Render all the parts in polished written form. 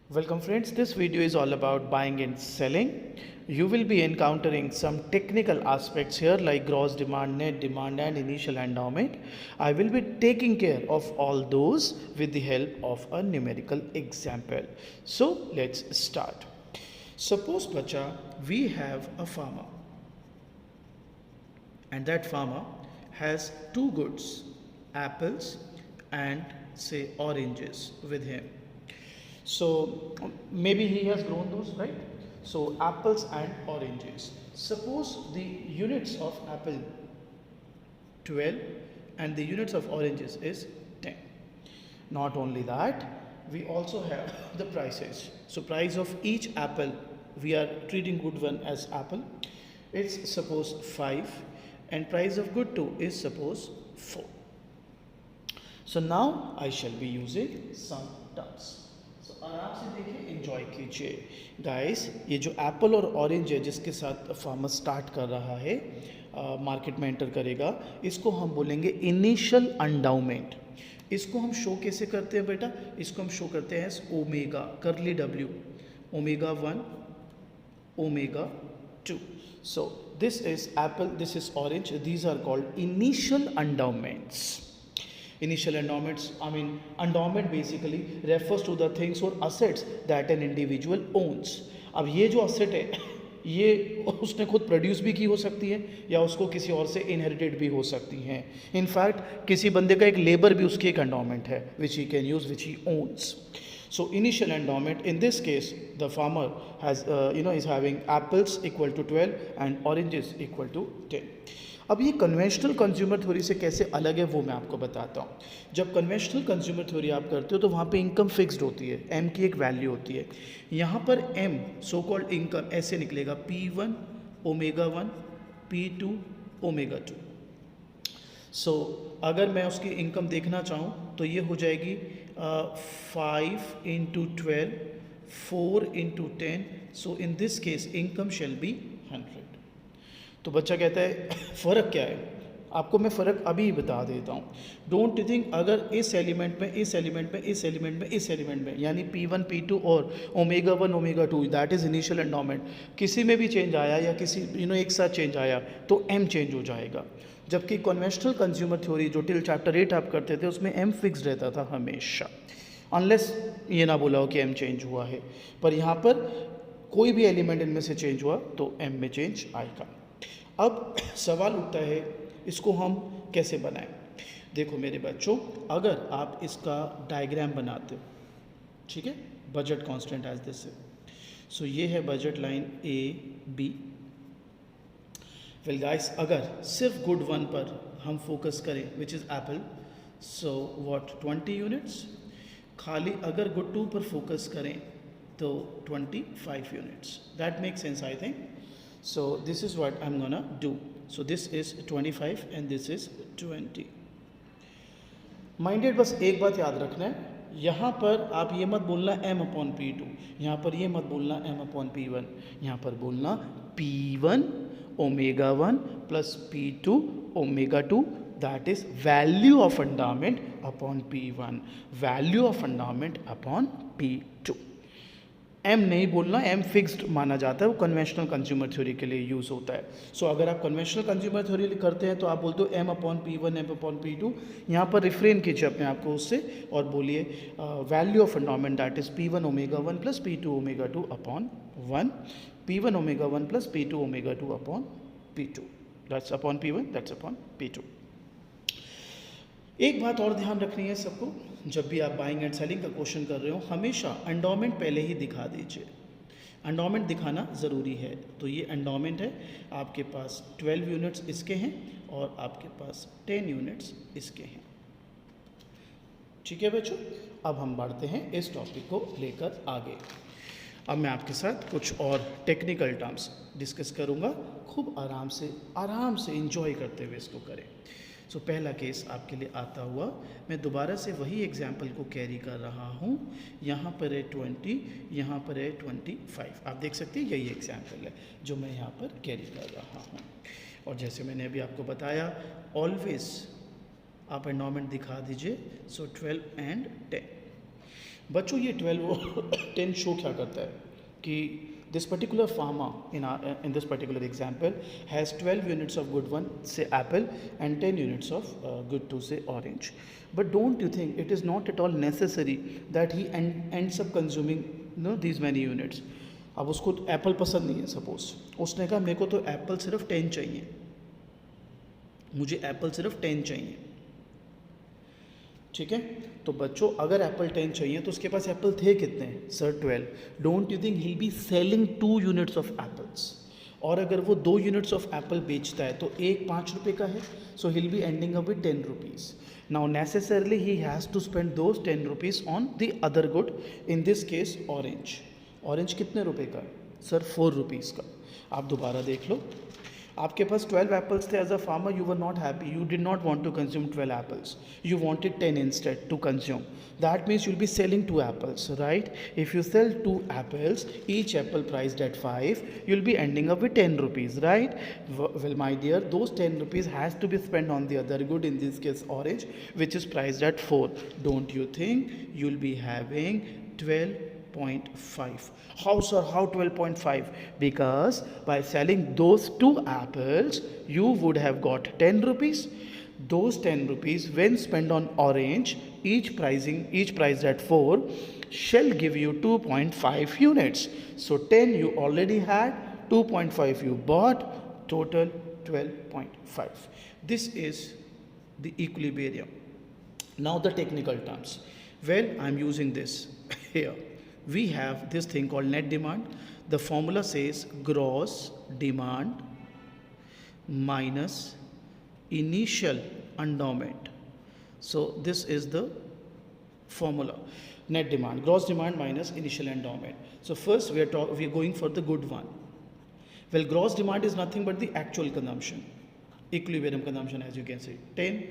Welcome friends, this video is all about buying and selling. You will be encountering some technical aspects here like gross demand, net demand and initial endowment. I will be taking care of all those with the help of a numerical example. So let's start. Suppose bacha, we have a farmer and that farmer has two goods, apples and say oranges with him. So maybe he has grown those, right? So apples and oranges. Suppose the units of apple 12 and the units of oranges is 10. Not only that, we also have the prices. So price of each apple, we are treating good one as apple. It's suppose 5 and price of good 2 is suppose 4. So now I shall be using some terms. आराम से देखिए, enjoy कीजिए guys. ये जो Apple और orange है जिसके साथ फार्मर स्टार्ट कर रहा है, मार्केट में एंटर करेगा, इसको हम बोलेंगे इनिशियल एंडाउमेंट। इसको हम शो कैसे करते हैं बेटा? इसको हम शो करते हैं omega, curly W, omega 1, omega 2। So this is apple, this is orange, these are called initial endowments. Initial endowments, endowment basically refers to the things or assets that an individual owns. अब ये जो asset है ये उसने खुद produce भी की हो सकती है या उसको किसी और से इनहेरिटेड भी हो सकती हैं। इनफैक्ट किसी बंदे का एक लेबर भी उसकी एक एंडोमेंट है which he can use, which he owns. So initial endowment, in this case the farmer has is having apples equal to 12 and oranges equal to 10. अब ये कन्वेंशनल कंज्यूमर थ्योरी से कैसे अलग है वो मैं आपको बताता हूँ। जब कन्वेंशनल कंज्यूमर थ्योरी आप करते हो तो वहाँ पे इनकम फिक्स्ड होती है, एम की एक वैल्यू होती है। यहाँ पर एम सो कॉल्ड इनकम ऐसे निकलेगा P1 ओमेगा 1 P2 ओमेगा 2। सो अगर मैं उसकी इनकम देखना चाहूँ तो ये हो जाएगी 5 into 12, 4 into 10। So in this case income shall be 100। तो बच्चा कहता है फ़र्क क्या है? आपको मैं फ़र्क अभी बता देता हूँ। डोंट थिंक अगर इस एलिमेंट में, इस एलिमेंट में, इस एलिमेंट में, इस एलिमेंट में यानी P1 P2 और omega 1 omega 2 that is initial endowment, किसी में भी चेंज आया या किसी एक साथ चेंज आया तो M चेंज हो जाएगा। जबकि कन्वेंशनल कंज्यूमर थ्योरी जो टिल चैप्टर 8 आप करते थे उसमें M फिक्स रहता था हमेशा, अनलेस ये ना बोला हो कि M चेंज हुआ है। पर यहाँ पर कोई भी एलिमेंट इनमें से चेंज हुआ तो M में चेंज आएगा। अब सवाल उठता है इसको हम कैसे बनाएं? देखो मेरे बच्चों, अगर आप इसका डायग्राम बनाते हो, ठीक है, बजट कांस्टेंट एज दिस है। सो ये है budget line A B। Well guys, अगर सिर्फ गुड वन पर हम फोकस करें which is Apple, so what 20 units. खाली अगर गुड 2 पर फोकस करें तो 25 units. That make sense I think. So this is what I'm gonna do. So this is 25 and this is 20. Minded, बस एक बात याद रखना है, यहाँ पर आप ये मत बोलना M/P2, यहाँ पर ये मत बोलना M/P1, यहाँ पर बोलना P1 omega 1 plus P2 omega 2, that is value of endowment upon P1, value of endowment upon P2। M नहीं बोलना, एम फिक्स्ड माना जाता है, वो कन्वेंशनल कंज्यूमर थ्योरी के लिए यूज़ होता है। सो अगर आप कन्वेंशनल कंज्यूमर थ्योरी करते हैं तो आप बोलते हो M/P1 M/P2। यहाँ पर रिफ्रेन कीजिए अपने आप को उससे और बोलिए value of endowment that is P1 omega 1 plus P2 omega 2 upon 1, P1 omega 1 plus P2 omega 2 upon P2, that's upon P1, that's upon P2। एक बात और ध्यान रखनी है सबको, जब भी आप बाइंग एंड सेलिंग का क्वेश्चन कर रहे हो हमेशा एंडोमेंट पहले ही दिखा दीजिए। एंडोमेंट दिखाना ज़रूरी है। तो ये एंडोमेंट है, आपके पास 12 यूनिट्स इसके हैं और आपके पास 10 यूनिट्स इसके हैं। ठीक है बच्चों, अब हम बढ़ते हैं इस टॉपिक को लेकर आगे। अब मैं आपके साथ कुछ और टेक्निकल टर्म्स डिस्कस करूँगा, खूब आराम से इंजॉय करते हुए इसको करें। सो पहला केस आपके लिए आता हुआ, मैं दोबारा से वही एग्जाम्पल को कैरी कर रहा हूँ। यहाँ पर है 20, यहाँ पर है 25। आप देख सकते हैं यही एग्जाम्पल है जो मैं यहाँ पर कैरी कर रहा हूँ। और जैसे मैंने अभी आपको बताया, ऑलवेज आप एंडोमेंट दिखा दीजिए। सो 12 and 10। बच्चों ये 12 और 10 शो क्या करता है कि this particular farmer in this particular example has 12 units of good one say apple and 10 units of good two say orange, but don't you think it is not at all necessary that he ends up consuming these many units. अब उसको Apple पसंद नहीं है, suppose उसने कहा मेरे को तो एप्पल सिर्फ 10 चाहिए, मुझे एप्पल सिर्फ 10 चाहिए, ठीक है। तो बच्चों अगर एप्पल 10 चाहिए तो उसके पास एप्पल थे कितने sir 12, don't you think he be selling 2 units of apples, और अगर वो 2 यूनिट्स ऑफ एप्पल बेचता है तो एक 5 रुपये का है, so he'll be ending up with 10 rupees. Now necessarily he has to spend those 10 rupees on the other good, in this case orange. Orange कितने रुपए का है सर 4 रुपीज़ का. आप दोबारा देख लो, आपके पास 12 एप्पल्स थे. As a farmer you were not happy, you did not want to consume 12 apples, you wanted 10 instead to consume. That means you'll be selling 2 apples, right? If you sell 2 apples, each apple priced at 5, you'll be ending up with 10 rupees, right? Well, my dear, those 10 rupees has to be spent on the other good, in this case orange, which is priced at 4. Don't you think you'll be having 12.5? How sir, how 12.5? Because by selling those 2 apples, you would have got 10 rupees. Those 10 rupees when spent on orange, each priced at 4, shall give you 2.5 units. So 10 you already had, 2.5 you bought, total 12.5. This is the equilibrium. Now the technical terms. Well, I'm using this here. We have this thing called net demand. The formula says gross demand minus initial endowment. So this is the formula. Net demand, gross demand minus initial endowment. So first we are going for the good one. Well, gross demand is nothing but the actual consumption, equilibrium consumption, as you can see. 10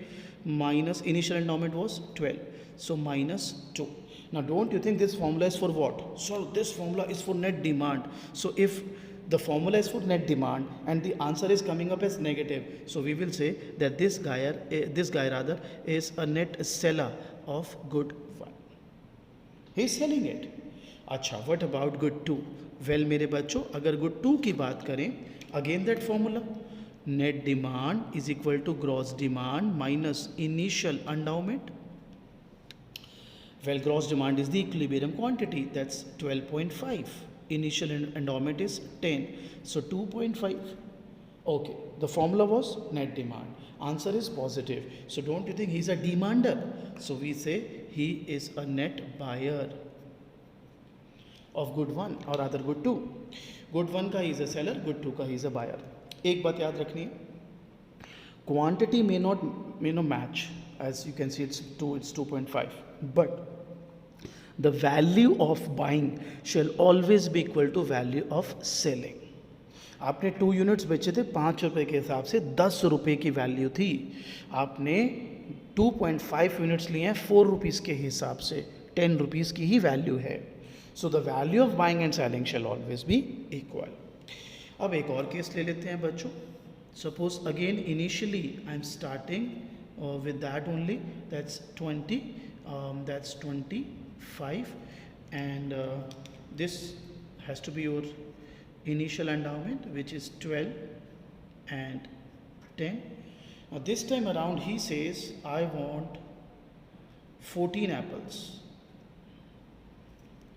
minus initial endowment was 12, so minus 2. Now don't you think this formula is for what? So this formula is for net demand. So if the formula is for net demand and the answer is coming up as negative, so we will say that this guy rather is a net seller of good one. He is selling it. अच्छा, what about good 2? Well मेरे बच्चों, अगर good 2 की बात करें, again that formula, net demand is equal to gross demand minus initial endowment. Well, gross demand is the equilibrium quantity, that's 12.5. Initial endowment is 10, so 2.5. Okay, the formula was net demand. Answer is positive. So don't you think he's a demander? So we say he is a net buyer of good one, or rather good 2. Good 1 का he is a seller, good 2 का he is a buyer. एक बात याद रखनी है, quantity may not match, as you can see it's 2.5, but the value of buying shall always be equal to value of selling. आपने 2 units बेचे थे 5 रुपये के हिसाब से, 10 रुपये की वैल्यू थी. आपने 2.5 यूनिट्स लिए हैं 4 रुपीज़ के हिसाब से, 10 रुपीज़ की ही वैल्यू है. So the value of buying and selling shell always be equal. अब एक और केस ले लेते हैं बच्चों. Suppose again initially I am starting with that only, that's 20, that's 25, and this has to be your initial endowment, which is 12 and 10. Now this time around he says I want 14 apples.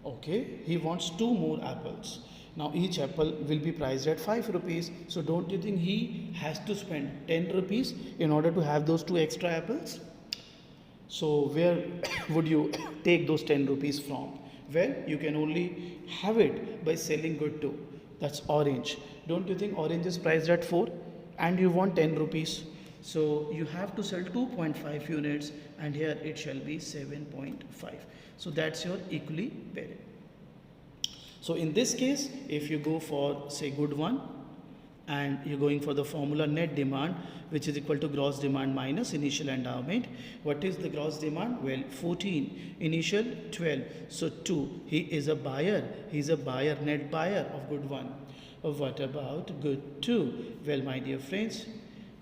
Okay, he wants 2 more apples. Now each apple will be priced at 5 rupees. So don't you think he has to spend 10 rupees in order to have those 2 extra apples? So where would you take those 10 rupees from? Well, you can only have it by selling good 2. That's orange. Don't you think orange is priced at 4 and you want 10 rupees? So you have to sell 2.5 units, and here it shall be 7.5. So that's your equilibrium. So in this case, if you go for say good 1 and you're going for the formula net demand, which is equal to gross demand minus initial endowment. What is the gross demand? Well, 14, initial 12, so 2. He is a buyer, he's a buyer, net buyer of good 1. What about good 2? Well, my dear friends,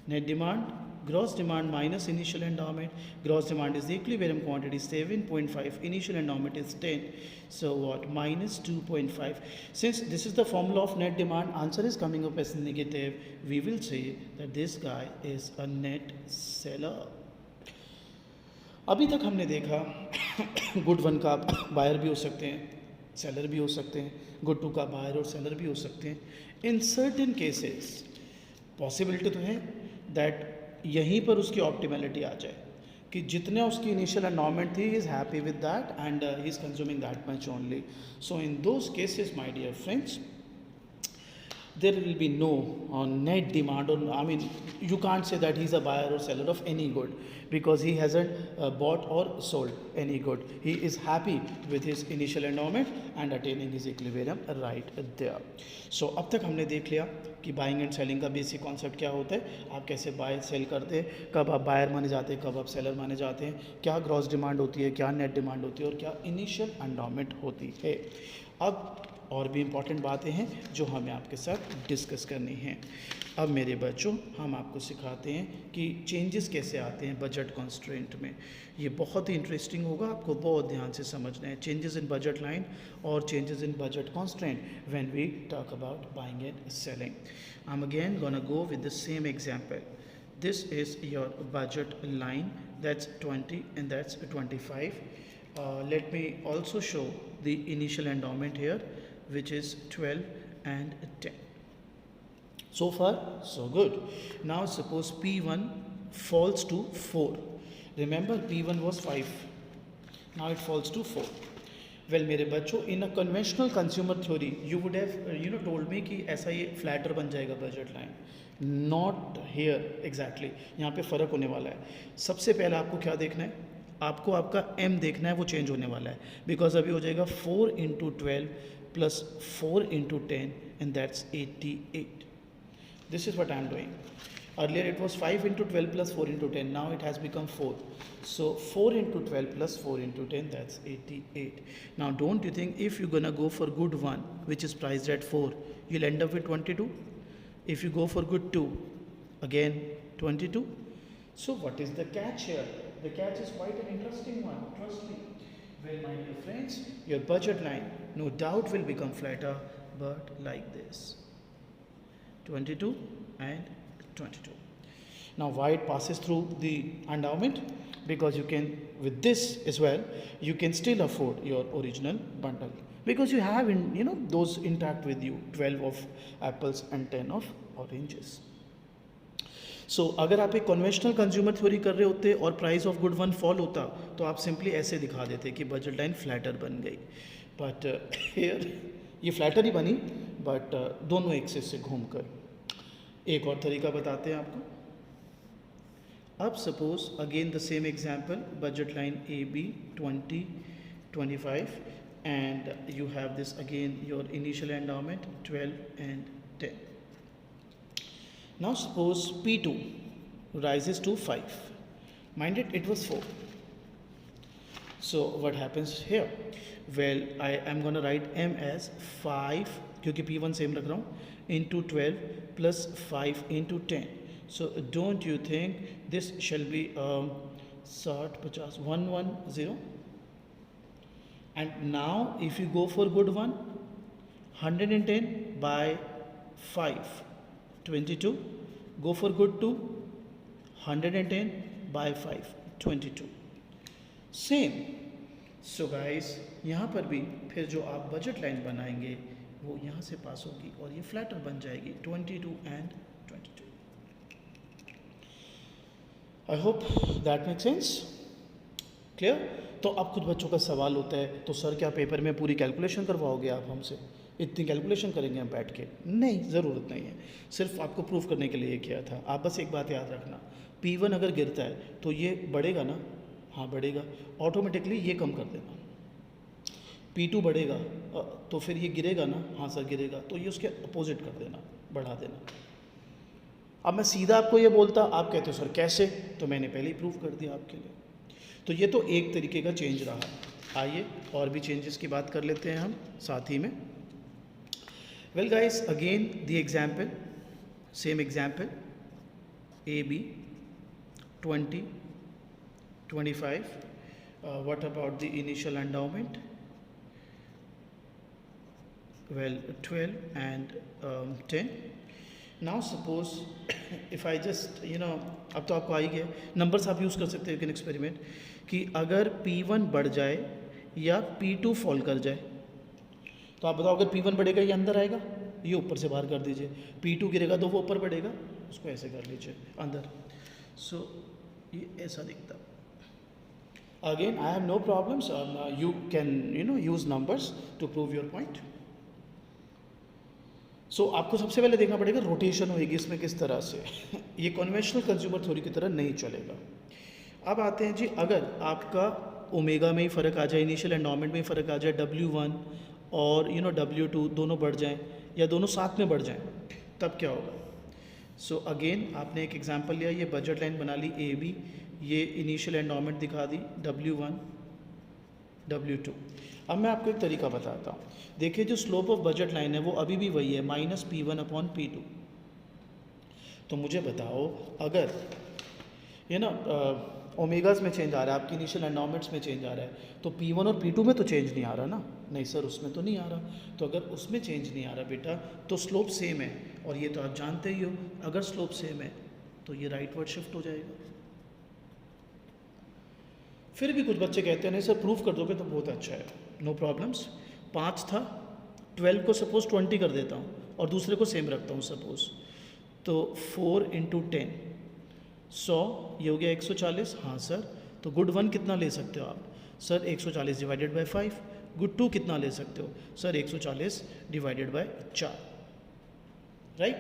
net demand gross demand minus initial endowment. Gross demand is the equilibrium quantity 7.5, initial endowment is 10. So what? Minus 2.5. Since this is the formula of net demand, answer is coming up as negative. We will say that this guy is a net seller. अभी तक हमने देखा good one का buyer भी हो सकते हैं, seller भी हो सकते हैं, गुड टू का बायर और सेलर भी हो सकते हैं. इन सर्टेन केसेस पॉसिबिलिटी तो है दैट यहीं पर उसकी ऑप्टिमलिटी आ जाए कि जितने उसकी इनिशियल एंडोमेंट थी is happy with that and he is consuming that much only. So in those cases my dear friends, there will be no net demand, or I mean you can't say that he's a buyer or seller of any good because he hasn't bought or sold any good. He is happy with his initial endowment and attaining his equilibrium right there. So अब तक हमने देख लिया कि buying and selling का basic concept क्या होता है, आप कैसे बाय सेल करते हैं, कब आप बायर माने जाते हैं, कब आप सेलर माने जाते हैं, क्या ग्रॉस डिमांड होती है, क्या नेट डिमांड होती है और क्या इनिशियल एंडोमेंट होती है. अब और भी इम्पॉर्टेंट बातें हैं जो हमें आपके साथ डिस्कस करनी हैं. अब मेरे बच्चों, हम आपको सिखाते हैं कि चेंजेस कैसे आते हैं बजट कॉन्स्ट्रेंट में. ये बहुत ही इंटरेस्टिंग होगा, आपको बहुत ध्यान से समझना है. चेंजेस इन बजट लाइन और changes in budget constraint when we talk about buying and selling. I am again gonna go with the same example. This is your budget line, that's 20 and that's 25. Let me also show the initial endowment here, which is 12 and 10. So far so good. Now suppose P1 falls to 4. Remember P1 was 5, now it falls to 4. Well मेरे बच्चों, in a conventional consumer theory you would have told me कि ऐसा ये flatter बन जाएगा budget line. Not here exactly, यहाँ पे फ़र्क होने वाला है. सबसे पहले आपको क्या देखना है, आपको आपका m देखना है, वो चेंज होने वाला है. बिकॉज अभी हो जाएगा 4 into 12 plus 4 into 10 and that's 88. This is what I am doing. Earlier it was 5 into 12 plus 4 into 10. Now it has become 4. So 4 into 12 plus 4 into 10, that's 88. Now don't you think if you're gonna go for good 1, which is priced at 4, you'll end up with 22? If you go for good 2, again 22. So what is the catch here? The catch is quite an interesting one, trust me. Well, my dear friends, your budget line no doubt will become flatter, but like this. 22 and 22. Now why it passes through the endowment? Because you can, with this as well, you can still afford your original bundle because you have those intact with you, 12 of apples and 10 of oranges. So अगर आप एक conventional consumer theory कर रहे होते और price of good one fall होता तो आप सिंपली ऐसे दिखा देते कि बजट लाइन फ्लैटर बन गई. बट हियर ये फ्लैटर ही बनी, बट दोनों एक्सिस से घूमकर. एक और तरीका बताते हैं आपको. अब suppose again the same example, budget line A B 20, 25 and you have this again your initial endowment 12 and 10. Now suppose P2 rises to 5. Mind it was 4. So what happens here? Well, I am going to write M as 5 क्योंकि P1 same रख रहा हूँ, into 12 plus 5 into 10. So don't you think this shall be 60, 110? And now if you go for good one, 110 by 5, 22. Go for good 2, 110 by 5, 22. Same. So guys, यहाँ पर भी फिर जो आप बजट लाइन बनाएंगे वो यहाँ से पास होगी और ये फ्लैटर बन जाएगी 22 and 22. I hope that make sense. Clear? तो अब खुद बच्चों का सवाल होता है, तो सर क्या पेपर में पूरी कैलकुलेशन करवाओगे आप हमसे? इतनी कैलकुलेशन करेंगे हम बैठ के? नहीं, ज़रूरत नहीं है. सिर्फ आपको प्रूफ करने के लिए ये किया था. आप बस एक बात याद रखना, P1 अगर गिरता है तो ये बढ़ेगा ना? हाँ बढ़ेगा. ऑटोमेटिकली ये कम कर देना. P2 बढ़ेगा तो फिर ये गिरेगा ना? हाँ सर गिरेगा, तो ये उसके अपोजिट कर देना, बढ़ा देना. अब मैं सीधा आपको ये बोलता, आप कहते हो सर कैसे, तो मैंने पहले ही प्रूफ कर दिया आपके लिए. तो ये तो एक तरीके का चेंज रहा. आइए और भी चेंजेस की बात कर लेते हैं हम साथ ही में. Well guys, again the example, same example, A B 20, 25. What about the initial endowment? Well, 12 and 10. Now suppose if I just अब तो आपको आ ही गया, नंबर्स आप यूज़ कर सकते हो, कैन एक्सपेरिमेंट कि अगर P1 बढ़ जाए या P2 फॉल कर जाए, तो आप बताओ अगर P1 बढ़ेगा ये अंदर आएगा, ये ऊपर से बाहर कर दीजिए, P2 गिरेगा तो वो ऊपर बढ़ेगा, उसको ऐसे कर लीजिए अंदर। सो ये ऐसा दिखता। Again I have no problems, you can use numbers to prove your point. So आपको सबसे पहले देखना पड़ेगा रोटेशन होएगी इसमें किस तरह से ये कन्वेंशनल कंज्यूमर थ्योरी की तरह नहीं चलेगा। अब आते हैं जी, अगर आपका ओमेगा में ही फ़र्क आ जाए, इनिशियल एंडोमेंट में ही फ़र्क आ जाए, W1 और W2 दोनों बढ़ जाएं या दोनों साथ में बढ़ जाएं, तब क्या होगा? सो अगेन आपने एक एग्जांपल लिया, ये बजट लाइन बना ली AB, ये इनिशियल एंडोमेंट दिखा दी W1 W2। अब मैं आपको एक तरीका बताता हूँ। देखिए जो स्लोप ऑफ बजट लाइन है वो अभी भी वही है -P1/P2। तो मुझे बताओ अगर ओमेगास में चेंज आ रहा है, आपकी इनिशियल एंडोमेंट्स में चेंज आ रहा है, तो P1 और P2 में तो चेंज नहीं आ रहा ना? नहीं सर, उसमें तो नहीं आ रहा। तो अगर उसमें चेंज नहीं आ रहा बेटा, तो स्लोप सेम है, और ये तो आप जानते ही हो, अगर स्लोप सेम है तो ये राइटवर्ड शिफ्ट हो जाएगा। फिर भी कुछ बच्चे कहते हैं नहीं सर प्रूफ कर दोगे तो बहुत अच्छा है, नो प्रॉब्लम्स। 5 था, 12 को सपोज 20 कर देता हूँ और दूसरे को सेम रखता हूँ सपोज, तो 4 × 10 100, ये हो गया 140। हाँ सर, तो गुड 1 कितना ले सकते हो आप? Sir 140 divided by 5। गुड 2 कितना ले सकते हो? Sir 140 divided by 4। राइट,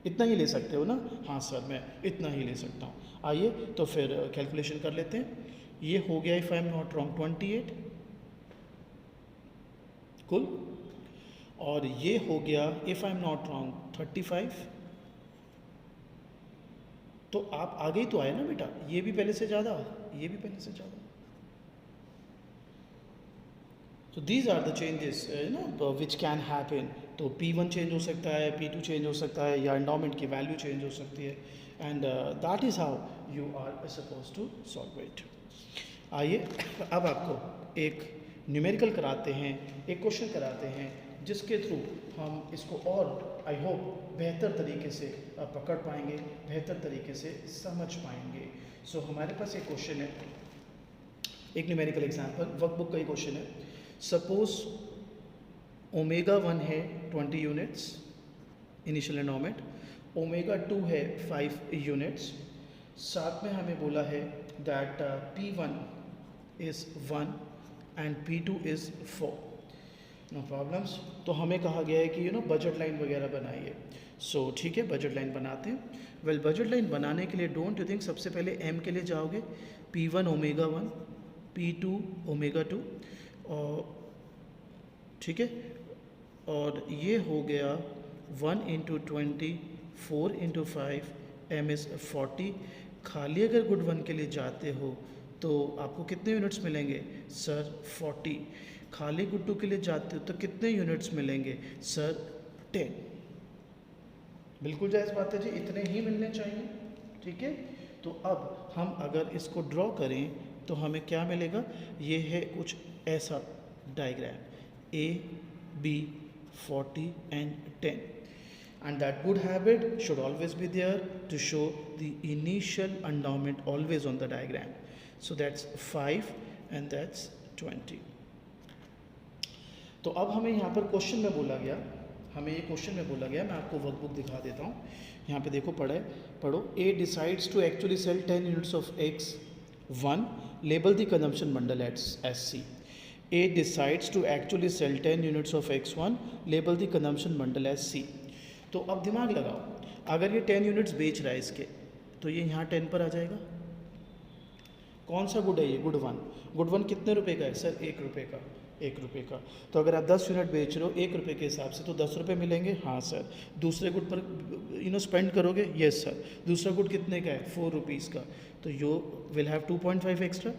इतना ही ले सकते हो ना? हाँ सर मैं इतना ही ले सकता हूँ। आइए तो फिर कैलकुलेशन कर लेते हैं। ये हो गया if I am not wrong 28 कुल, और ये हो गया if I am not wrong 35। तो आप आगे ही तो आए ना बेटा, ये भी पहले से ज़्यादा, ये भी पहले से ज़्यादा। तो these are the changes which can happen. तो P1 चेंज हो सकता है, P2 चेंज हो सकता है, या एंडोमेंट की वैल्यू चेंज हो सकती है, and that is how you are suppose to solve it. आइए अब आपको एक न्यूमेरिकल कराते हैं, एक क्वेश्चन कराते हैं, जिसके थ्रू हम इसको और आई होप बेहतर तरीके से पकड़ पाएंगे, बेहतर तरीके से समझ पाएंगे। सो हमारे पास एक क्वेश्चन है, एक न्यूमेरिकल एग्जांपल, वर्कबुक का ही क्वेश्चन है। सपोज ओमेगा 1 है 20 यूनिट्स इनिशियल एंडोमेंट, ओमेगा 2 है 5 यूनिट्स, साथ में हमें बोला है that P1 is 1 and P2 is 4। No problems. तो हमें कहा गया है कि बजट लाइन वगैरह बनाइए। सो ठीक है, बजट लाइन बनाते हैं। वेल बजट लाइन बनाने के लिए डोंट यू थिंक सबसे पहले M के लिए जाओगे, P1 ओमेगा 1, P2 ओमेगा 2, और ठीक है, और ये हो गया 1 × 20, 4 × 5, M इज़ 40। खाली अगर गुड 1 के लिए जाते हो तो आपको कितने यूनिट्स मिलेंगे? सर 40। खाली गुड 2 के लिए जाते हो तो कितने यूनिट्स मिलेंगे? सर 10। बिल्कुल जायज़ बात है जी, इतने ही मिलने चाहिए। ठीक है, तो अब हम अगर इसको ड्रॉ करें तो हमें क्या मिलेगा? ये है कुछ ऐसा diagram, A, B, 40 and 10, and that good habit should always be there to show the initial endowment always on the diagram. So that's 5 and that's 20. तो अब हमें यहाँ पर क्वेश्चन में बोला गया, मैं आपको वर्कबुक दिखा देता हूँ। यहाँ पे देखो पढ़ो। A decides to actually sell 10 units of X1, label the consumption bundle as C. A decides to actually sell 10 units of X1, label the consumption bundle as C. तो अब दिमाग लगाओ, अगर ये 10 यूनिट्स बेच रहा है इसके, तो ये यहाँ 10 पर आ जाएगा। कौन सा गुड है ये? गुड 1। गुड 1 कितने रुपए का है? सर 1 रुपये का। 1 रुपये का, तो अगर आप 10 यूनिट बेच रहे हो 1 रुपये के हिसाब से, तो 10 रुपये मिलेंगे। हाँ सर। दूसरे गुड पर स्पेंड करोगे? Yes sir. दूसरा गुड कितने का है? 4 रुपीज़ का, तो you will have 2.5 extra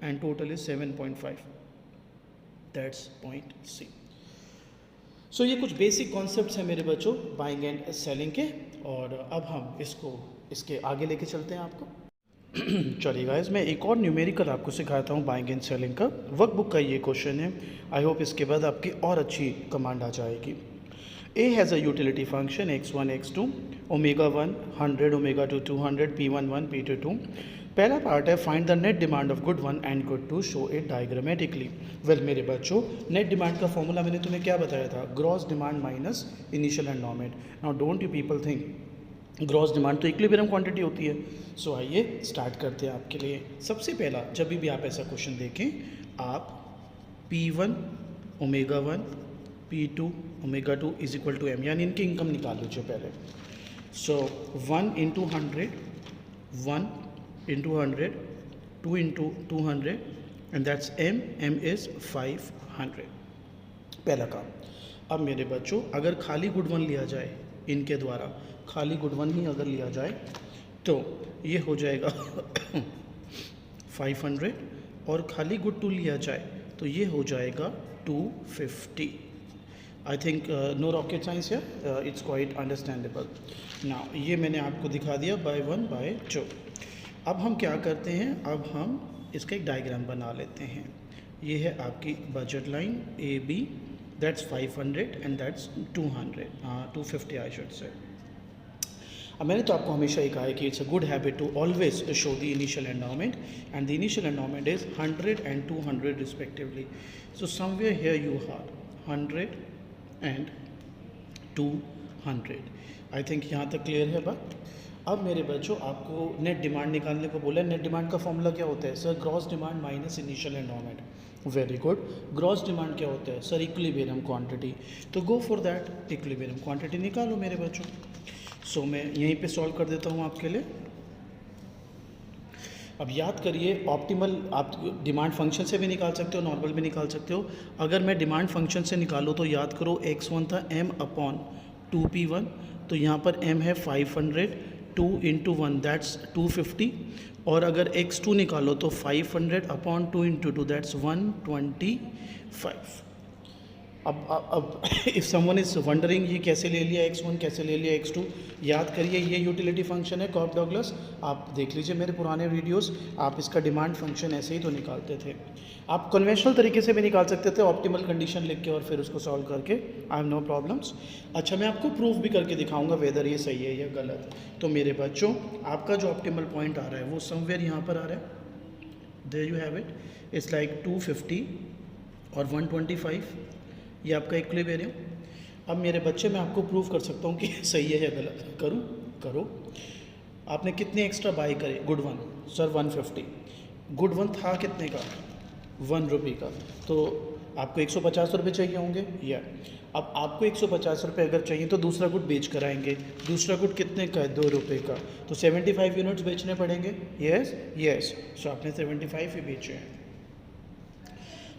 and total is 7.5। That's point C. So ये कुछ बेसिक कॉन्सेप्ट्स हैं मेरे बच्चों बाइंग एंड सेलिंग के, और अब हम इसको इसके आगे लेके चलते हैं आपको। चलिए गाइस, मैं एक और न्यूमेरिकल आपको सिखाता हूँ बाइंग एंड सेलिंग का। वर्कबुक का ये क्वेश्चन है। आई होप इसके बाद आपकी और अच्छी कमांड आ जाएगी। A has a utility function x1, x2, omega 1, 100, omega 2, 200, p1, 1, p2, 2. पहला पार्ट है find the net demand of good 1 and good 2, show it diagrammatically. Well मेरे बच्चों, नेट डिमांड का फॉर्मूला मैंने तुम्हें क्या बताया था? Gross demand minus initial endowment. Now don't you people think gross demand तो इक्विलिब्रियम क्वांटिटी होती है। सो आइए स्टार्ट करते हैं आपके लिए। सबसे पहला, जब भी आप ऐसा क्वेश्चन देखें, आप P1 omega 1 P2 omega 2 is equal to m, यानी इनकी इनकम निकाल लीजिए पहले। So 1 into 100, 1 into 100, 2 into 200 and that's m, m is 500। पहला काम। अब मेरे बच्चों, अगर खाली गुड 1 लिया जाए इनके द्वारा, खाली गुड 1 ही अगर लिया जाए तो ये हो जाएगा 500, और खाली गुड 2 लिया जाए तो ये हो जाएगा 250। I think no rocket science है, इट्स क्वाइट अंडरस्टैंडेबल। नाउ ये मैंने आपको दिखा दिया बाय 1 बाय 2। अब हम क्या करते हैं? अब हम इसका एक डायग्राम बना लेते हैं। ये है आपकी budget line A B, that's 500 and that's 200, 250 I should say. अब मैंने तो आपको हमेशा ही कहा है कि it's a good habit to always show the initial endowment, and the initial endowment is 100 and 200 respectively. So somewhere here you have 100 and 200। I think यहाँ तक क्लियर है बात। अब मेरे बच्चों, आपको नेट डिमांड निकालने को बोला है। नेट डिमांड का फॉर्मूला क्या होता है? Sir gross demand minus initial endowment. Very good. Gross demand क्या होता है? Sir equilibrium quantity. तो go for that, equilibrium quantity निकालो मेरे बच्चों। सो मैं यहीं पे सॉल्व कर देता हूँ आपके लिए। अब याद करिए, ऑप्टिमल आप डिमांड फंक्शन से भी निकाल सकते हो, नॉर्मल भी निकाल सकते हो। अगर मैं डिमांड फंक्शन से निकालूँ तो याद करो x1 था m अपॉन 2p1, तो यहाँ पर m है 500, 2 इंटू 1 दैट्स 250, और अगर x2 निकालो तो 500 अपॉन 2 इंटू 2 दैट्स 125। अब इफ़ समवन इज़ वंडरिंग ये कैसे ले लिया x1, कैसे ले लिया x2, याद करिए ये यूटिलिटी फंक्शन है कॉप डॉगलस। आप देख लीजिए मेरे पुराने वीडियोस, आप इसका डिमांड फंक्शन ऐसे ही तो निकालते थे। आप कन्वेंशनल तरीके से भी निकाल सकते थे, ऑप्टिमल कंडीशन लिख के और फिर उसको सॉल्व करके। I have no problems. अच्छा, मैं आपको प्रूफ भी करके दिखाऊंगा वेदर ये सही है या गलत। तो मेरे बच्चों, आपका जो ऑप्टिमल पॉइंट आ रहा है वो समवेयर यहाँ पर आ रहा है। There you have it, it's like 250 और 125, ये आपका इक्विलिब्रियम। अब मेरे बच्चे, मैं आपको प्रूव कर सकता हूँ कि सही है या गलत। करो। आपने कितने एक्स्ट्रा बाई करे गुड 1? सर 150। गुड 1 था कितने का? 1 रुपये का। तो आपको 150 रुपये चाहिए होंगे या? अब आपको 150 रुपये अगर चाहिए तो दूसरा गुड बेच कर आएंगे। दूसरा गुड कितने का है? 2 रुपये का। तो 75 यूनिट्स बेचने पड़ेंगे। यस। सो आपने 75 ही बेचे हैं।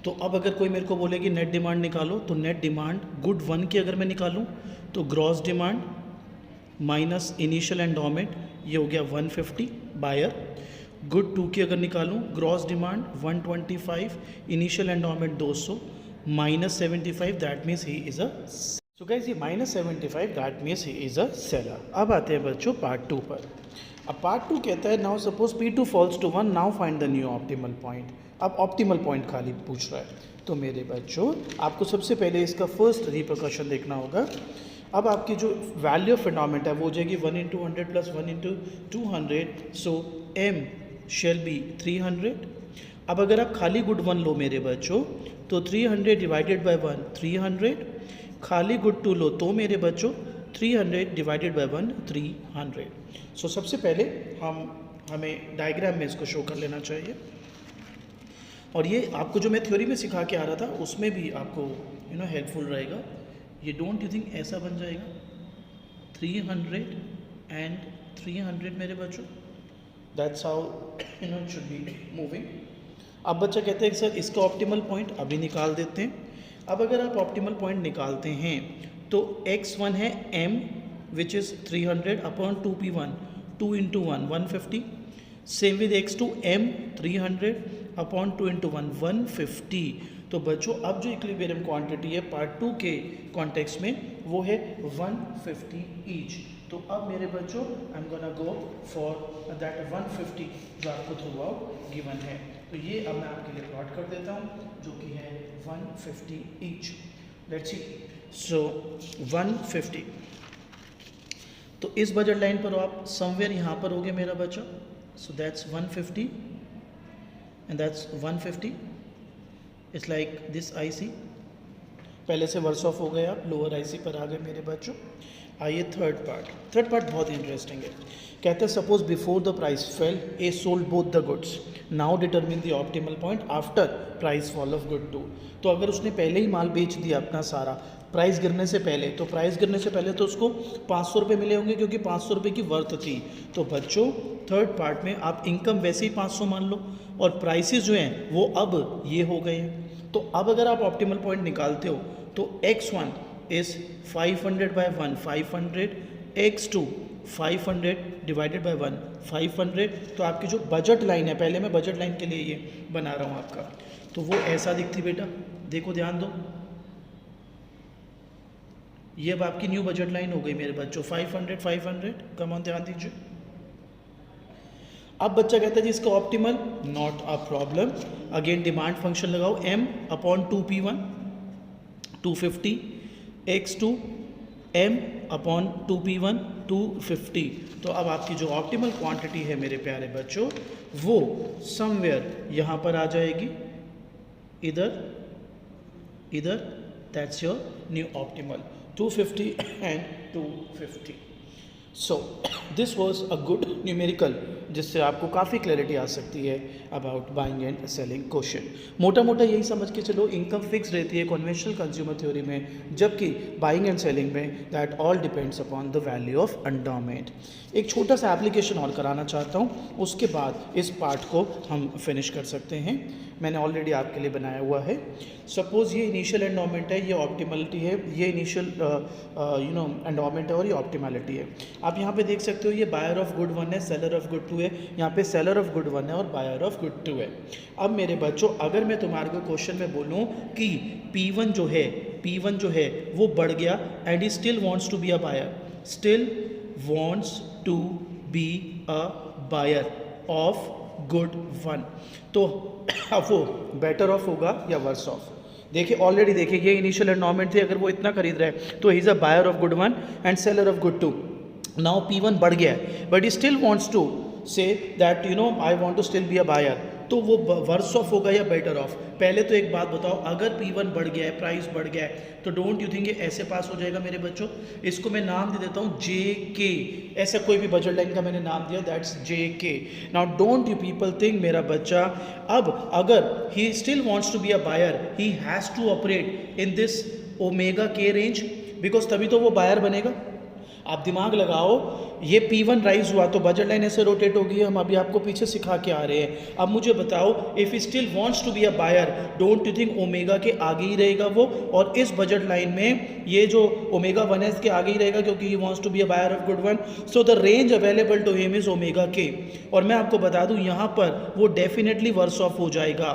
तो अब अगर कोई मेरे को बोले कि नेट डिमांड निकालो, तो नेट डिमांड गुड 1 की अगर मैं निकालूं तो gross demand minus initial endowment, ये हो गया 150 बायर। गुड 2 की अगर निकालूं, gross demand 125, initial endowment 200, minus 75, that means he is a. So guys, ये minus 75 that means he is a seller. अब आते हैं बच्चों पार्ट 2 पर। अब पार्ट 2 कहता है now suppose P2 falls to 1, now find the new optimal point. अब ऑप्टिमल पॉइंट खाली पूछ रहा है। तो मेरे बच्चों, आपको सबसे पहले इसका फर्स्ट रिपरकशन देखना होगा। अब आपकी जो वैल्यू ऑफ एंडोमेंट है वो हो जाएगी 1 into 100 plus 1 into 200, so m shall be 300। अब अगर आप खाली गुड 1 लो मेरे बच्चों, तो 300 डिवाइडेड बाय 1 300, खाली गुड 2 लो तो मेरे बच्चों 300 डिवाइडेड बाय 1 300। सो सबसे पहले हमें डायग्राम में इसको शो कर लेना चाहिए। और ये आपको जो मैं थ्योरी में सिखा के आ रहा था उसमें भी आपको हेल्पफुल रहेगा। ये डोंट यू थिंक ऐसा बन जाएगा 300 एंड 300 मेरे बच्चों, that's how it should be moving. अब बच्चा कहते हैं कि सर इसका ऑप्टिमल पॉइंट अभी निकाल देते हैं। अब अगर आप ऑप्टिमल पॉइंट निकालते हैं तो x1 है m which is 300 upon 2p1, 2 into 1 150, same with x2 m 300 upon 2 into 1 150। तो बच्चों, अब जो इक्विलिब्रियम क्वांटिटी है पार्ट 2 के कॉन्टेक्स्ट में वो है 150 ईच। तो अब मेरे बच्चों I am gonna go for that 150 जो आपको थ्रू आउट गिवन है। तो ये अब मैं आपके लिए प्लॉट कर देता हूँ जो कि है 150 ईच। लेट्स सी, सो 150, तो इस बजट लाइन पर आप समवेयर यहाँ पर होगे मेरा बच्चा। So that's 150 and that's 150, it's like this IC. पहले से वर्स ऑफ हो गए, आप लोअर आईसी पर आ गए मेरे बच्चों। आइए थर्ड पार्ट बहुत इंटरेस्टिंग है। कहते हैं suppose before the price fail A sold both the goods, now determine the optimal point after price fall of good 2। तो अगर उसने पहले ही माल बेच दिया अपना सारा प्राइस गिरने से पहले, तो प्राइस गिरने से पहले तो उसको 500 रुपये मिले होंगे क्योंकि 500 रुपये की वर्थ थी। तो बच्चों थर्ड पार्ट में आप इनकम वैसे ही 500 मान लो और प्राइसेस जो हैं वो अब ये हो गए हैं। तो अब अगर आप ऑप्टिमल पॉइंट निकालते हो तो x1 is 500/1 500, x2 500 divided by 1 500। तो आपकी जो बजट लाइन है, पहले मैं बजट लाइन के लिए ये बना रहा हूँ आपका, तो वो ऐसा दिखती बेटा, देखो ध्यान दो, ये अब आपकी न्यू बजट लाइन हो गई मेरे बच्चों 500 500। कम ऑन ध्यान दीजिए। अब बच्चा कहता है जी इसका optimal, not a problem. Again demand function लगाओ m/2p1 250, x2 m/2p1 250। तो अब आपकी जो ऑप्टिमल क्वांटिटी है मेरे प्यारे बच्चों वो समवेयर यहाँ पर आ जाएगी, इधर that's your new optimal 250 and 250। So this was a good numerical जिससे आपको काफ़ी क्लैरिटी आ सकती है about buying and selling question. मोटा मोटा यही समझ के चलो, इनकम फिक्स रहती है कन्वेंशनल कंज्यूमर थ्योरी में, जबकि बाइंग एंड सेलिंग में that all depends upon the value of endowment. एक छोटा सा एप्लीकेशन और कराना चाहता हूँ, उसके बाद इस पार्ट को हम फिनिश कर सकते हैं। मैंने ऑलरेडी आपके लिए बनाया हुआ है। सपोज़ ये इनिशियल एंडोमेंट है, ये ऑप्टिमलिटी है, ये इनिशियल एंडोमेंट है और ये ऑप्टिमलिटी है। आप यहाँ पे देख सकते हो ये बायर ऑफ गुड 1 है, सेलर ऑफ गुड 2 है, यहाँ पे सेलर ऑफ गुड 1 है और बायर ऑफ गुड 2 है। अब मेरे बच्चों अगर मैं तुम्हारे को क्वेश्चन में बोलूँ कि P1 जो है वो बढ़ गया and he still wants to be a buyer, still wants to be a buyer of good 1, तो अब वो बेटर ऑफ होगा या वर्स ऑफ। देखिए ऑलरेडी देखिए ये इनिशियल एनवायरनमेंट थी, अगर वो इतना खरीद रहा है तो he is a buyer of good 1 and seller of good 2। Now P1 बढ़ गया है but he still wants to say that I want to still be a buyer, तो वो वर्स ऑफ होगा या बेटर ऑफ। पहले तो एक बात बताओ, अगर P1 बढ़ गया है, प्राइस बढ़ गया है, तो डोंट यू थिंक ये ऐसे पास हो जाएगा मेरे बच्चों। इसको मैं नाम दे देता हूँ JK, ऐसा कोई भी बजट लाइन का मैंने नाम दिया, that's JK। Now don't you people think मेरा बच्चा अब अगर he still wants to be a buyer, he has to operate in this omega K range, because तभी तो वो बायर बनेगा। आप दिमाग लगाओ, ये P1 राइज हुआ तो बजट लाइन ऐसे रोटेट होगी, हम अभी आपको पीछे सिखा के आ रहे हैं। अब मुझे बताओ, if he still wants to be a buyer, don't you think omega के आगे ही रहेगा वो, और इस बजट लाइन में ये जो ओमेगा 1 है इसके आगे ही रहेगा क्योंकि he wants to be a buyer of good 1, so the range available to him is omega K. और मैं आपको बता दूं यहाँ पर वो डेफिनेटली वर्स ऑफ हो जाएगा।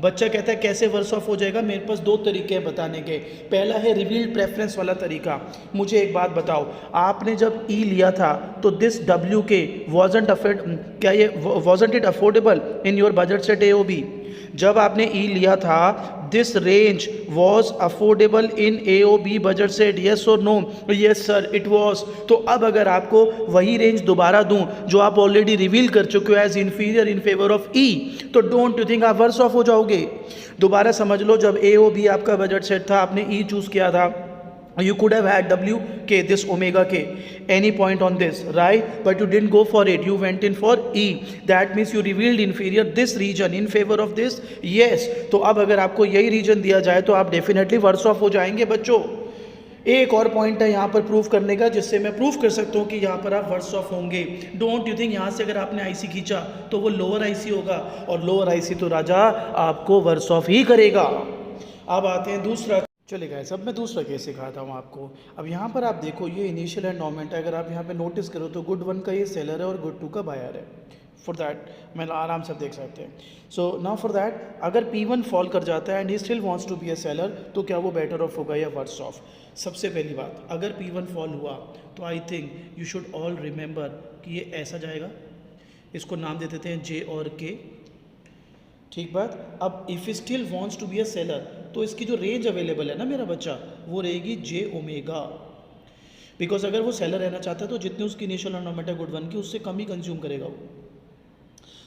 बच्चा कहता है कैसे वर्स ऑफ हो जाएगा, मेरे पास दो तरीके हैं बताने के। पहला है रिवील्ड प्रेफरेंस वाला तरीका। मुझे एक बात बताओ, आपने जब ई लिया था तो दिस WK wasn't क्या ये wasn't it affordable in your budget set AOB? जब आपने ई लिया था this range was affordable in AOB budget set, yes or no? Yes sir, it was। तो अब अगर आपको वही रेंज दोबारा दूं जो आप ऑलरेडी रिवील कर चुके हो as inferior in favour of E, तो डोंट यू थिंक आप वर्स ऑफ हो जाओगे। दोबारा समझ लो, जब AOB आपका बजट सेट था, आपने ई चूज किया था, you could have had WK, this omega K, any point on this, right? But you didn't go for it, you went in for E. That means you revealed inferior this region in favor of this, yes। तो अब अगर आपको यही reason दिया जाए तो आप definitely verse off हो जाएंगे बच्चों। एक और पॉइंट है यहाँ पर प्रूफ करने का, जिससे मैं प्रूफ कर सकता हूँ कि यहाँ पर आप वर्स ऑफ होंगे। डोंट यू थिंक यहाँ से अगर आपने IC खींचा तो वो लोअर IC होगा, और लोअर IC तो राजा आपको वर्स ऑफ ही करेगा। अब आते हैं दूसरा, चलेगा सब मैं दूसरा केस सिखाता हूँ आपको। अब यहाँ पर आप देखो, ये इनिशियल एंडोमेंट है, अगर आप यहाँ पे नोटिस करो तो गुड 1 का ये सेलर है और गुड 2 का बायर है। फॉर दैट मैं आराम से देख सकते हैं. सो नाउ फॉर दैट अगर P1 फॉल कर जाता है and he still wants to be a seller, तो क्या वो बेटर ऑफ होगा या वर्स ऑफ? सबसे पहली बात, अगर P1 फॉल हुआ तो I think you should all remember कि ये ऐसा जाएगा, इसको नाम दे देते हैं J और K. ठीक बात. अब if still wants to be a seller, तो इसकी जो रेंज अवेलेबल है ना मेरा बच्चा, वो रहेगी J ओमेगा. बिकॉज अगर वो सेलर रहना चाहता है तो जितनी उसकी इनिशियल ऑर्नामेंट है गुड वन की, उससे कम ही कंज्यूम करेगा वो.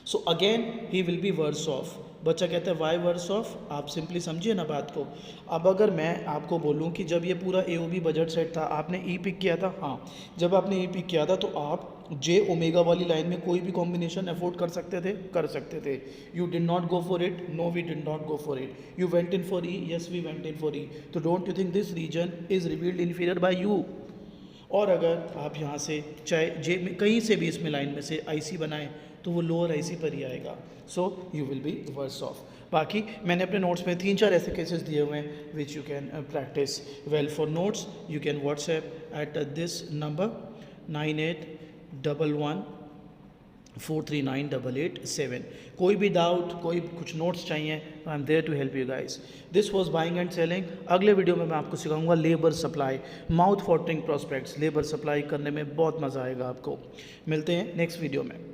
So again he will be verse of. बच्चा कहता है वाई वर्स ऑफ? आप सिंपली समझिए ना बात को. अब अगर मैं आपको बोलूं कि जब ये पूरा AOB बजट सेट था, आपने ई पिक किया था. हाँ, जब आपने ई पिक किया था तो आप J ओमेगा वाली लाइन में कोई भी कॉम्बिनेशन अफोर्ड कर सकते थे, कर सकते थे. You did not go for it. No, we did not go for it. You went in for E. Yes, we went in for E. तो don't you think this region is revealed inferior by you? और अगर आप यहाँ से चाहे J में कहीं से भी इसमें लाइन में से IC बनाएं, तो वो लोअर IC पर ही आएगा. So you will be verse of. बाकी मैंने अपने नोट्स में 3-4 ऐसे केसेस दिए हुए हैं which you can practice well. For notes you can WhatsApp at this number 9811439887. कोई भी डाउट, कोई कुछ नोट्स चाहिए, I am there to help you guys. This was buying and selling. अगले वीडियो में मैं आपको सिखाऊंगा labour supply, mouth watering prospects. Labour supply करने में बहुत मज़ा आएगा आपको. मिलते हैं नेक्स्ट वीडियो में.